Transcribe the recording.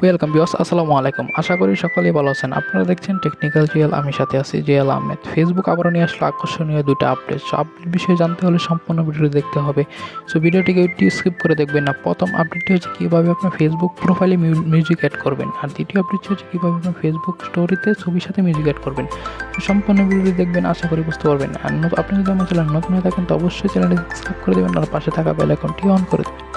Welcome viewers, আসসালামু আলাইকুম। আশা করি সকলেই ভালো আছেন। আপনারা দেখছেন টেকনিক্যাল জুয়েল, আমি সাথে আছি জুয়েল আহমেদ। ফেসবুক আবারও নিয়ে আসলো আকর্ষণীয় দুটো আপডেট। সো আপডেট বিষয়ে জানতে হলে সম্পূর্ণ ভিডিওটি দেখতে হবে। সো ভিডিওটিকে একটু স্কিপ করে দেখবেন না। প্রথম আপডেটটি হচ্ছে কীভাবে আপনার ফেসবুক প্রোফাইলে মিউজিক অ্যাড করবেন, আর দ্বিতীয় আপডেটটি হচ্ছে কীভাবে আপনার ফেসবুক স্টোরিতে ছবির সাথে মিউজিক অ্যাড করবেন। তো সম্পূর্ণ ভিডিওটি দেখবেন, আশা করি বুঝতে পারবেন। আর আপনি যদি আমার চ্যানেল নতুন হয়ে থাকেন তো অবশ্যই চ্যানেলটি সাবস্ক্রাইব করে দেবেন আর পাশে থাকা বেল আইকনটি অন করে দেবেন।